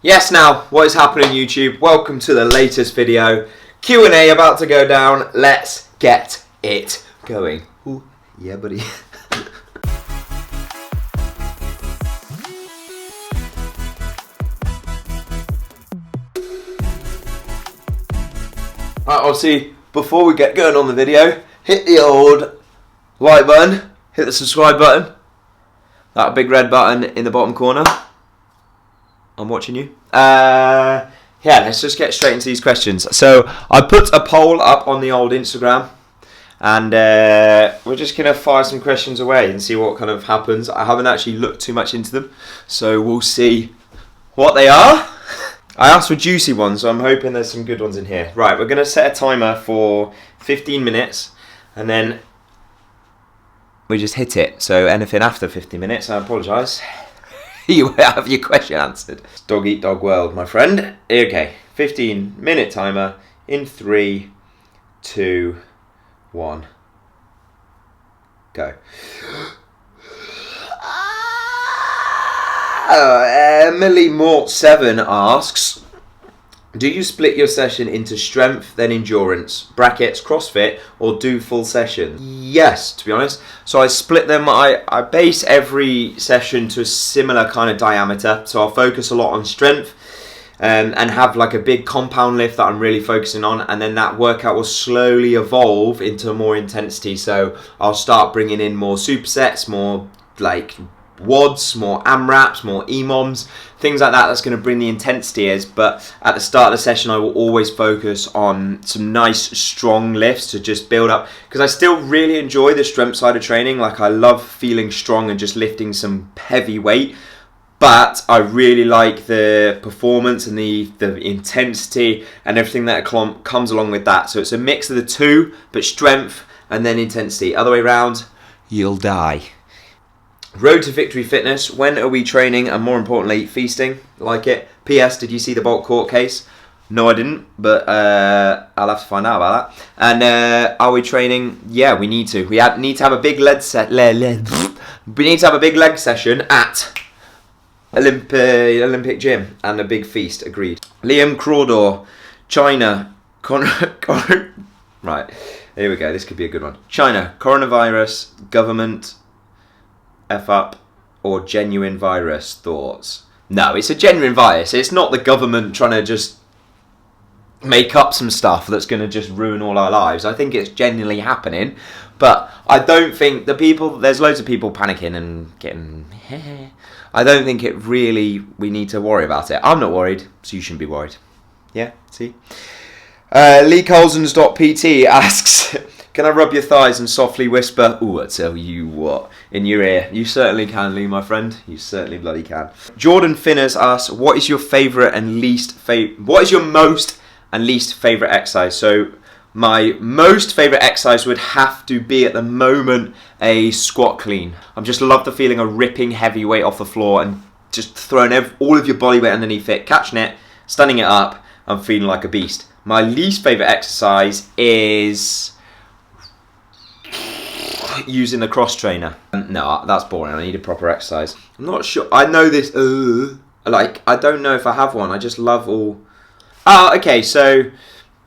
Yes, now, what is happening YouTube? Welcome to the latest video. Q&A about to go down. Let's get it going. Ooh, yeah, buddy. Right, obviously, before we get going on the video, hit the old like button, hit the subscribe button, that big red button in the bottom corner. I'm watching you. Yeah, let's just get straight into these questions. So I put a poll up on the old Instagram, and we're just gonna fire some questions away and see what kind of happens. I haven't actually looked too much into them, so we'll see what they are. I asked for juicy ones, so I'm hoping there's some good ones in here. Right, we're gonna set a timer for 15 minutes, and then we just hit it. So anything after 50 minutes, I apologise. You have your question answered. Dog eat dog world, my friend. Okay, 15-minute timer in 3, 2, 1, go. Emily Mort7 asks, do you split your session into strength, then endurance, brackets, CrossFit, or do full sessions? Yes, to be honest. So I split them. I base every session to a similar kind of diameter. So I'll focus a lot on strength and have like a big compound lift that I'm really focusing on. And then that workout will slowly evolve into more intensity. So I'll start bringing in more supersets, more like WODs, more AMRAPs, more EMOMs, things like that. That's going to bring the intensity is, but at the start of the session I will always focus on some nice strong lifts to just build up, because I still really enjoy the strength side of training. Like, I love feeling strong and just lifting some heavy weight, but I really like the performance and the intensity and everything that comes along with that. So it's a mix of the two, but strength and then intensity. Other way around, you'll die. Road to Victory Fitness, when are we training, and more importantly, feasting? Like it. P.S. Did you see the Bolt court case? No, I didn't, but I'll have to find out about that. And are we training? Yeah, we need to. We need to have a big leg session at Olympic Gym, and a big feast. Agreed. Liam Crawdor, China. Right, here we go. This could be a good one. China, coronavirus, government, F up, or genuine virus. Thoughts? No, it's a genuine virus. It's not the government trying to just make up some stuff that's going to just ruin all our lives. I think it's genuinely happening, but I don't think there's loads of people panicking and getting I don't think we need to worry about it. I'm not worried, so you shouldn't be worried. Yeah, see? Lee Colsons.pt asks, can I rub your thighs and softly whisper, ooh, I tell you what, in your ear? You certainly can, Lee, my friend. You certainly bloody can. Jordan Finners asks, what is your most and least favourite exercise? So my most favourite exercise would have to be, at the moment, a squat clean. I just love the feeling of ripping heavy weight off the floor and just throwing all of your body weight underneath it, catching it, standing it up, and feeling like a beast. My least favourite exercise is using the cross trainer. No, that's boring. I need a proper exercise. I'm not sure. I know this. I don't know if I have one. I just love all. Oh, okay. So,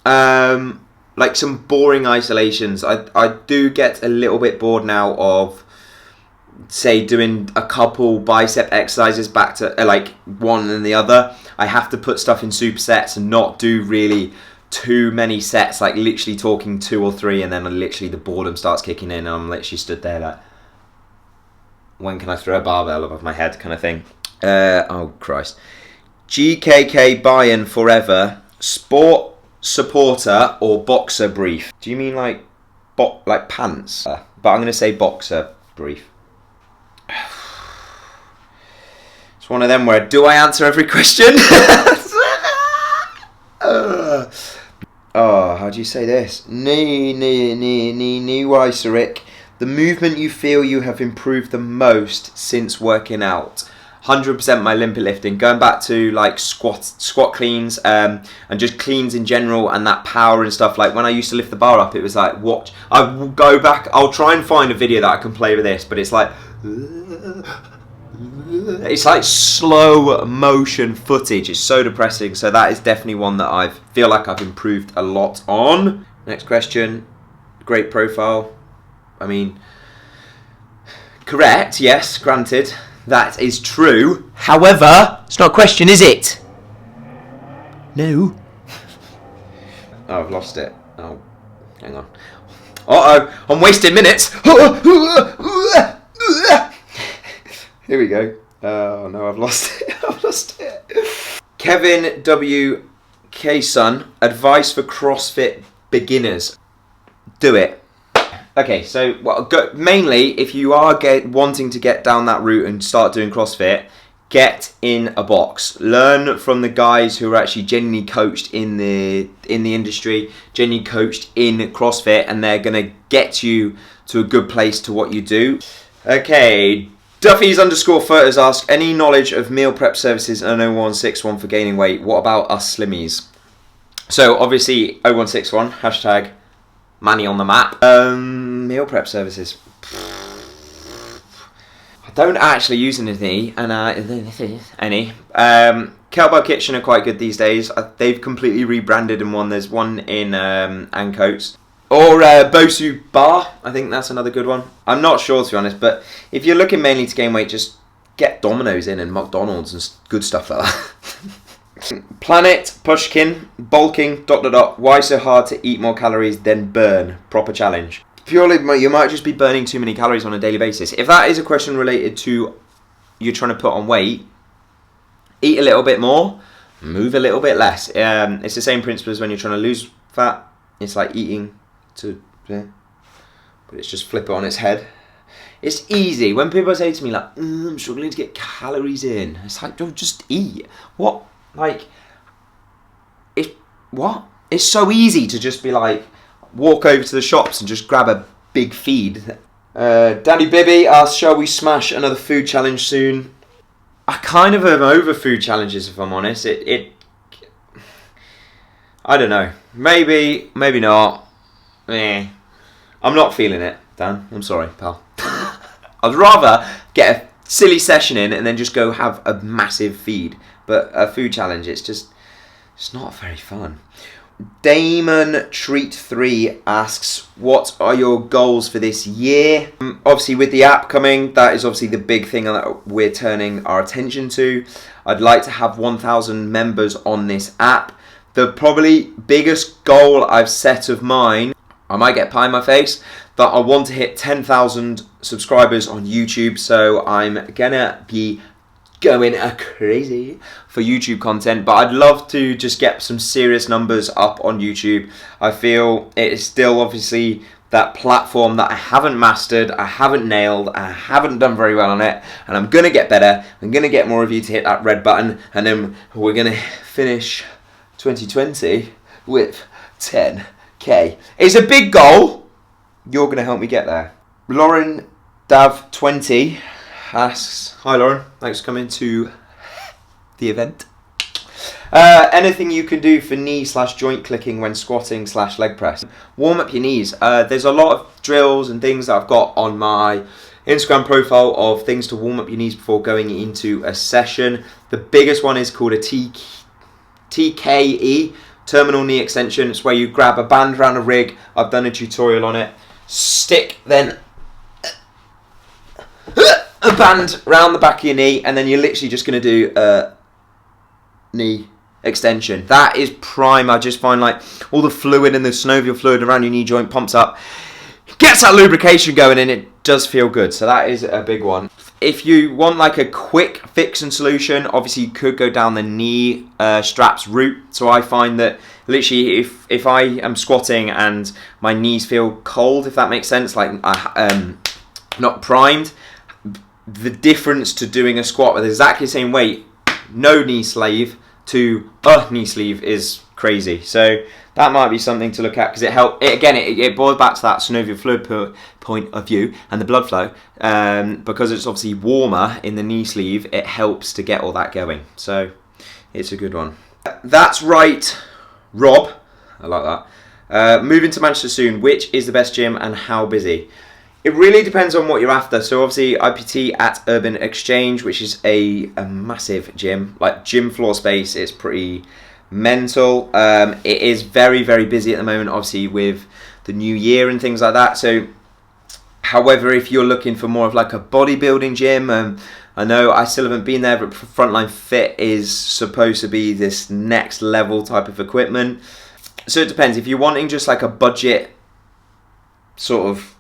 like some boring isolations. I do get a little bit bored now of, say, doing a couple bicep exercises back to like one and the other. I have to put stuff in supersets and not do really too many sets, like literally talking 2 or 3, and then literally the boredom starts kicking in and I'm literally stood there like, when can I throw a barbell above my head kind of thing. Oh Christ. GKK Bayern forever, sport supporter or Boxerbrief? Do you mean like pants? But I'm going to say Boxerbrief. It's one of them where, do I answer every question? Oh, how do you say this? Weiserik. The movement you feel you have improved the most since working out? 100% my Olympic lifting. Going back to like squat cleans, and just cleans in general, and that power and stuff. Like when I used to lift the bar up, it was like, watch. I will go back. I'll try and find a video that I can play with this, but it's like It's like slow motion footage. It's so depressing. So that is definitely one that I feel like I've improved a lot on. Next question. Great profile. I mean, correct, yes, granted. That is true. However, it's not a question, is it? No. Oh, I've lost it. Oh, hang on. Uh-oh, I'm wasting minutes. Here we go. Oh no, I've lost it. I've lost it. Kevin W. K-Son, advice for CrossFit beginners. Do it. Okay, so mainly if you are wanting to get down that route and start doing CrossFit, get in a box. Learn from the guys who are actually genuinely coached in the industry, genuinely coached in CrossFit, and they're gonna get you to a good place to what you do. Okay, Duffy's _photos ask, any knowledge of meal prep services and 0161 for gaining weight? What about us slimmies? So obviously 0161 hashtag money on the map. Meal prep services. I don't actually use any. Kettlebell Kitchen are quite good these days. They've completely rebranded and one. There's one in Ancoats. Or Bosu Bar. I think that's another good one. I'm not sure, to be honest, but if you're looking mainly to gain weight, just get Domino's in and McDonald's and good stuff like that. Planet Pushkin, bulking, ... Why so hard to eat more calories than burn? Proper challenge. Purely, you might just be burning too many calories on a daily basis. If that is a question related to you're trying to put on weight, eat a little bit more, move a little bit less. It's the same principle as when you're trying to lose fat. It's like eating but it's just flip it on its head. It's easy. When people say to me like, I'm struggling to get calories in, it's like, don't just eat. What? Like, what? It's so easy to just be like, walk over to the shops and just grab a big feed. Daddy Bibby asks, shall we smash another food challenge soon? I kind of am over food challenges, if I'm honest. I don't know. Maybe not. I'm not feeling it, Dan. I'm sorry, pal. I'd rather get a silly session in and then just go have a massive feed. But a food challenge, it's not very fun. Damon Treat 3 asks, what are your goals for this year? Obviously with the app coming, that is obviously the big thing that we're turning our attention to. I'd like to have 1,000 members on this app. The probably biggest goal I've set of mine, I might get pie in my face, but I want to hit 10,000 subscribers on YouTube, so I'm gonna be going crazy for YouTube content, but I'd love to just get some serious numbers up on YouTube. I feel it is still obviously that platform that I haven't mastered, I haven't nailed, I haven't done very well on it, and I'm gonna get better. I'm gonna get more of you to hit that red button, and then we're gonna finish 2020 with 10k. It's a big goal. You're gonna help me get there. Lauren Dav 20 asks, hi Lauren, thanks for coming to the event. Anything you can do for knee/joint clicking when squatting / leg press? Warm up your knees. There's a lot of drills and things that I've got on my Instagram profile of things to warm up your knees before going into a session. The biggest one is called a TKE, terminal knee extension. It's where you grab a band around a rig. I've done a tutorial on it. Stick then a band around the back of your knee, and then you're literally just going to do a knee extension. That is prime. I just find like all the fluid and the synovial fluid around your knee joint pumps up, gets that lubrication going, and it does feel good. So that is a big one. If you want like a quick fix and solution, obviously you could go down the knee straps route. So I find that literally if I am squatting and my knees feel cold, if that makes sense, like not primed, the difference to doing a squat with exactly the same weight, no knee sleeve, to a knee sleeve is crazy. So that might be something to look at, because it boils back to that synovial fluid point of view and the blood flow. Because it's obviously warmer in the knee sleeve, it helps to get all that going. So it's a good one. That's right, Rob. I like that. Moving to Manchester soon. Which is the best gym and how busy? It really depends on what you're after. So obviously IPT at Urban Exchange, which is a massive gym, like gym floor space. It's pretty mental. It is very, very busy at the moment, obviously with the new year and things like that. So however, if you're looking for more of like a bodybuilding gym, I know I still haven't been there, but Frontline Fit is supposed to be this next level type of equipment. So it depends. If you're wanting just like a budget sort of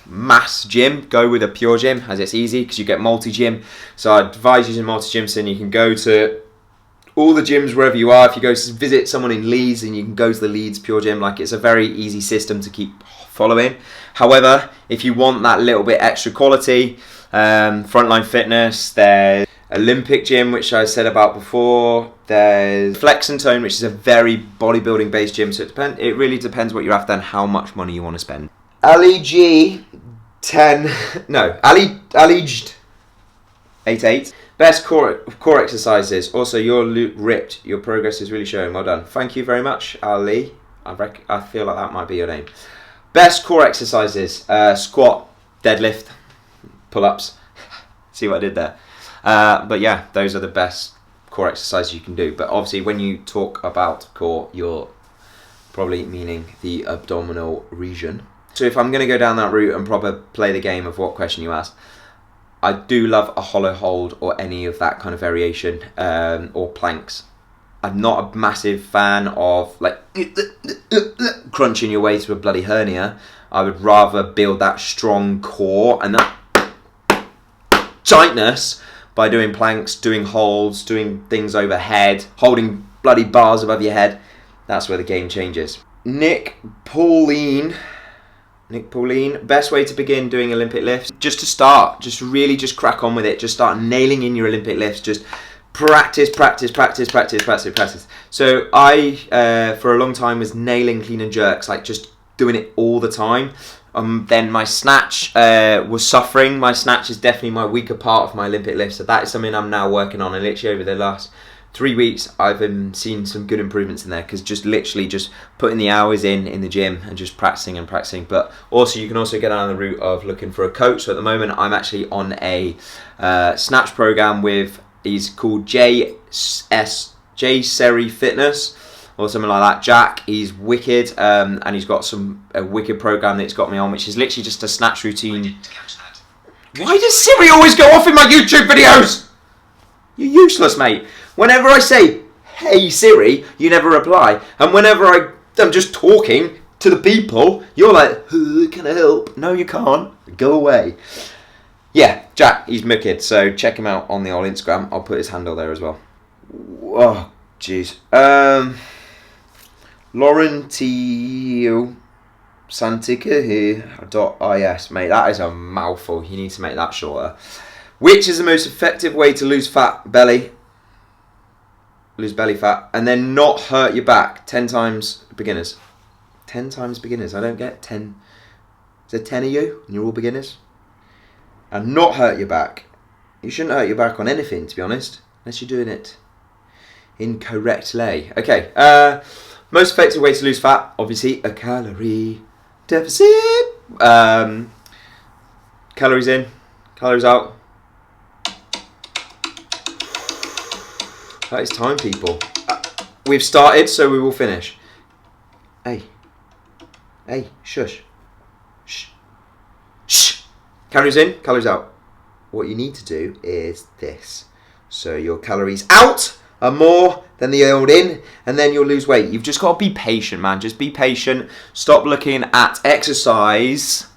mass gym, go with a Pure Gym, as it's easy because you get multi-gym. So I advise using multi-gym, so you can go to all the gyms wherever you are. If you go to visit someone in Leeds, and you can go to the Leeds Pure Gym. Like, it's a very easy system to keep following. However, if you want that little bit extra quality, Frontline Fitness, there's Olympic Gym, which I said about before. There's Flex and Tone, which is a very bodybuilding based gym. So it really depends what you're after and how much money you want to spend. Ali G 10 no Ali G 88. Best core exercises. Also, you're ripped. Your progress is really showing. Well done. Thank you very much, Ali. I feel like that might be your name. Best core exercises. Squat, deadlift, pull-ups. See what I did there? But yeah, those are the best core exercises you can do. But obviously, when you talk about core, you're probably meaning the abdominal region. So if I'm going to go down that route and proper play the game of what question you asked, I do love a hollow hold or any of that kind of variation, or planks. I'm not a massive fan of like crunching your way to a bloody hernia. I would rather build that strong core and that tightness by doing planks, doing holds, doing things overhead, holding bloody bars above your head. That's where the game changes. Nick Pauline, best way to begin doing Olympic lifts? Just to start, just really just crack on with it. Just start nailing in your Olympic lifts. Just practice. So I, for a long time, was nailing clean and jerks, like just doing it all the time. Then my snatch was suffering. My snatch is definitely my weaker part of my Olympic lift. So that is something I'm now working on. And literally over the last 3 weeks, I've been seeing some good improvements in there, because just literally just putting the hours in the gym and just practicing. But also, you can also get down the route of looking for a coach. So at the moment, I'm actually on a snatch program with, he's called Jacksepticeye Fitness or something like that. Jack, he's wicked, and he's got a wicked program that he's got me on, which is literally just a snatch routine. Why does Siri always go off in my YouTube videos? You're useless, mate. Whenever I say, hey Siri, you never reply. And whenever I'm just talking to the people, you're like, can I help? No, you can't. Go away. Yeah, Jack, he's wicked. So check him out on the old Instagram. I'll put his handle there as well. Oh, jeez. Laurentio Santica.is, mate. That is a mouthful. You need to make that shorter. Which is the most effective way to lose belly fat, and then not hurt your back? 10 times beginners. 10 times beginners. I don't get 10. Is there 10 of you and you're all beginners? And not hurt your back. You shouldn't hurt your back on anything, to be honest, unless you're doing it incorrectly. Okay. Most effective way to lose fat, obviously, a calorie deficit. Calories in, calories out. That is time, people. We've started, so we will finish. Hey, shush. Shh. Calories in, calories out. What you need to do is this. So your calories out are more than the old in, and then you'll lose weight. You've just got to be patient, man. Just be patient. Stop looking at exercise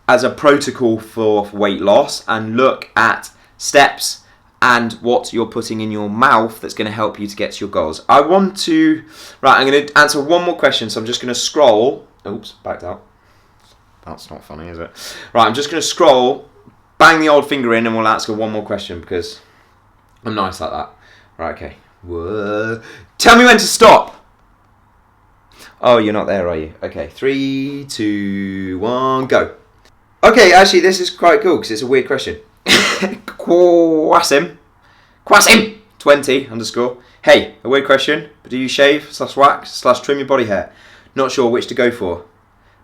as a protocol for weight loss, and look at steps and what you're putting in your mouth that's going to help you to get to your goals. I'm going to answer one more question, so I'm just going to scroll. Oops, backed out. That's not funny, is it? Right, I'm just going to scroll, bang the old finger in, and we'll answer one more question, because I'm nice like that. Right, okay. Whoa. Tell me when to stop. Oh, you're not there, are you? Okay, 3, 2, 1, go. Okay, actually, this is quite cool, because it's a weird question. Quasim 20 _ hey, a weird question, but do you shave /wax /trim your body hair? Not sure which to go for.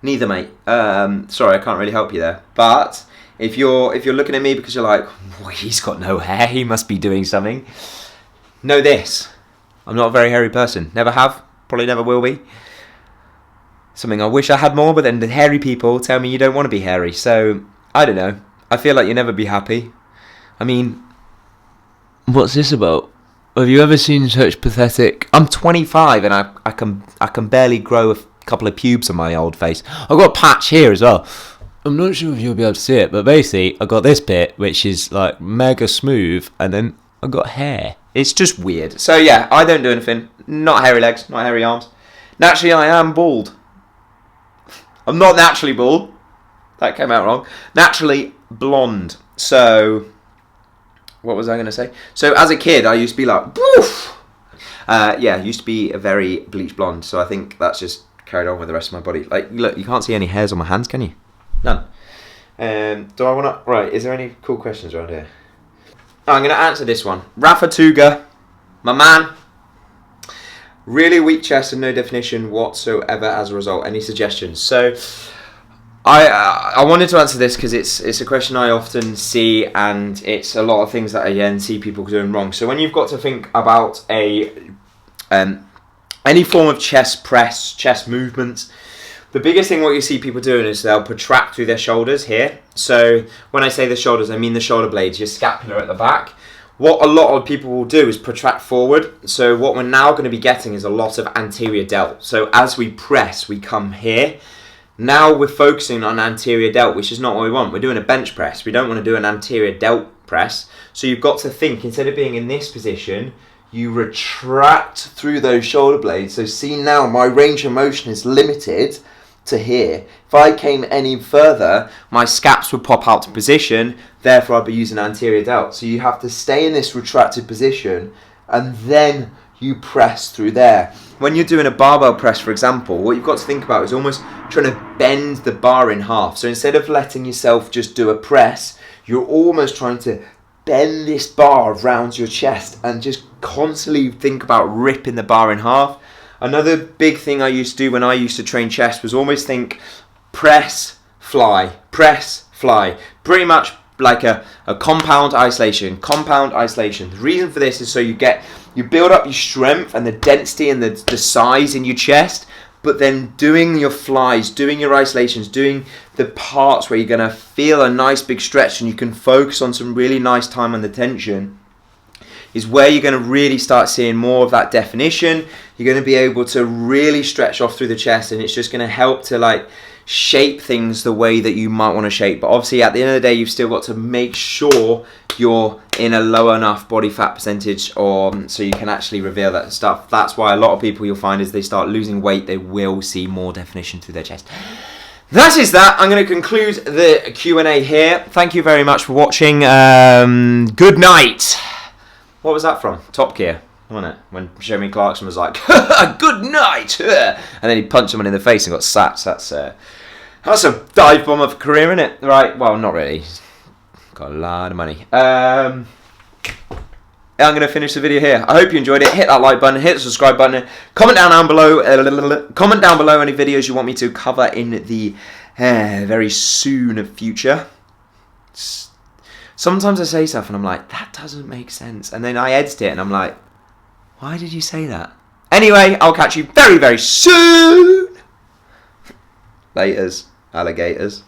Neither, mate. Sorry, I can't really help you there. But if you're looking at me because you're like, well, he's got no hair, he must be doing something. Know this: I'm not a very hairy person. Never have. Probably never will be. Something I wish I had more, but then the hairy people tell me you don't want to be hairy. So I don't know. I feel like you'll never be happy. I mean, what's this about? Have you ever seen such pathetic... I'm 25 and I can barely grow a couple of pubes on my old face. I've got a patch here as well. I'm not sure if you'll be able to see it, but basically I got this bit which is like mega smooth, and then I got hair. It's just weird. So yeah, I don't do anything. Not hairy legs, not hairy arms. Naturally, I am bald. I'm not naturally bald. That came out wrong. Naturally blonde. So... what was I going to say? So as a kid, I used to be like, woof! Yeah, I used to be a very bleach blonde, so I think that's just carried on with the rest of my body. Like, look, you can't see any hairs on my hands, can you? None. Do I want to... right, is there any cool questions around here? Oh, I'm going to answer this one. Rafa Tuga, my man. Really weak chest and no definition whatsoever as a result. Any suggestions? So... I wanted to answer this because it's a question I often see, and it's a lot of things that I again see people doing wrong. So when you've got to think about any form of chest press, chest movements, the biggest thing what you see people doing is they'll protract through their shoulders here. So when I say the shoulders, I mean the shoulder blades, your scapula at the back. What a lot of people will do is protract forward. So what we're now going to be getting is a lot of anterior delt. So as we press, we come here. Now we're focusing on anterior delt, which is not what we want. We're doing a bench press. We don't want to do an anterior delt press. So you've got to think, instead of being in this position, you retract through those shoulder blades. So see now, my range of motion is limited to here. If I came any further, my scaps would pop out to position, therefore I'd be using anterior delt. So you have to stay in this retracted position, and then you press through there. When you're doing a barbell press, for example, what you've got to think about is almost trying to bend the bar in half. So instead of letting yourself just do a press, you're almost trying to bend this bar around your chest and just constantly think about ripping the bar in half. Another big thing I used to do when I used to train chest was always think press, fly, press, fly. Pretty much like a compound isolation. The reason for this is so you build up your strength and the density and the size in your chest, but then doing your flies, doing your isolations, doing the parts where you're going to feel a nice big stretch and you can focus on some really nice time on the tension, is where you're going to really start seeing more of that definition. You're going to be able to really stretch off through the chest, and it's just going to help to like shape things the way that you might want to shape. But obviously at the end of the day, you've still got to make sure you're in a low enough body fat percentage so you can actually reveal that stuff. That's why a lot of people you'll find as they start losing weight, they will see more definition through their chest. That is that. I'm going to conclude the Q&A here. Thank you very much for watching. Good night. What was that from? Top Gear, wasn't it? When Jeremy Clarkson was like, good night! And then he punched someone in the face and got sacked. That's a dive bomb of a career, isn't it? Right, well, not really. He's got a lot of money. I'm going to finish the video here. I hope you enjoyed it. Hit that like button, hit the subscribe button. Comment down below any videos you want me to cover in the very soon future. Sometimes I say stuff and I'm like, that doesn't make sense. And then I edit it and I'm like, why did you say that? Anyway, I'll catch you very, very soon. Laters, alligators.